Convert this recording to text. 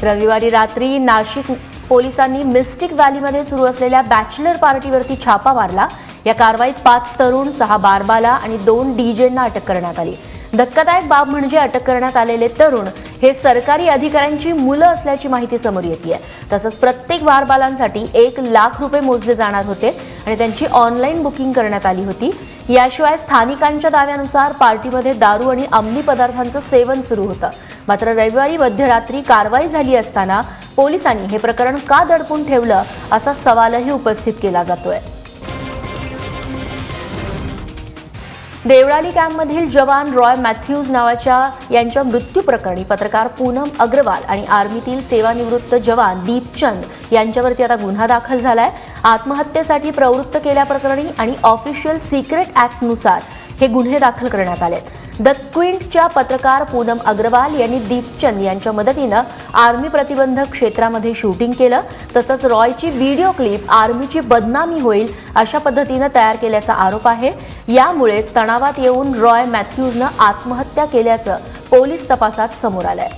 रविवारी रात्री नाशिक पोलिसांनी मिस्टिक व्हॅलीमध्ये सुरू असलेल्या बॅचलर पार्टीवरती छापा मारला। या कारवाईत 5 तरुण, 6 बारबाला आणि 2 डीजेंना अटक करण्यात आली। धक्कादायक बाब म्हणजे अटक करण्यात आलेले तरुण हे सरकारी अधिकाऱ्यांची मुलं असल्याची माहिती समोर येते। तसंच प्रत्येक बारबालांसाठी 1 लाख रुपये मोजले जाणार होते आणि त्यांची ऑनलाईन बुकिंग करण्यात आली होती। याशिवाय स्थानिकांच्या दाव्यानुसार पार्टीमध्ये दारू आणि अंमली पदार्थांचं सेवन सुरू होतं। मात्र रविवारी मध्यरात्री कारवाई झाली असताना पोलिसांनी हे प्रकरण का दडपून ठेवलं असा सवालही उपस्थित केला जातोय। देवळाली कॅम्पमधील जवान रॉय मॅथ्यूज यांच्या मृत्यू प्रकरणी पत्रकार पूनम अग्रवाल आणि आर्मीतील सेवानिवृत्त जवान दीपचंद यांच्यावरती आता गुन्हा दाखल झालाय। आत्महत्येसाठी प्रवृत्त केल्याप्रकरणी आणि ऑफिशियल सिक्रेट ॲक्टनुसार हे गुन्हे दाखल करण्यात आले। द क्विंटच्या पत्रकार पूनम अग्रवाल यांनी दीपचंद यांच्या मदतीनं आर्मी प्रतिबंधक क्षेत्रामध्ये शूटिंग केलं। तसंच रॉयची व्हिडिओ क्लिप आर्मीची बदनामी होईल अशा पद्धतीनं तयार केल्याचा आरोप आहे। यामुळे तणावात येऊन रॉय मॅथ्यूजनं आत्महत्या केल्याचं पोलीस तपासात समोर आलंय।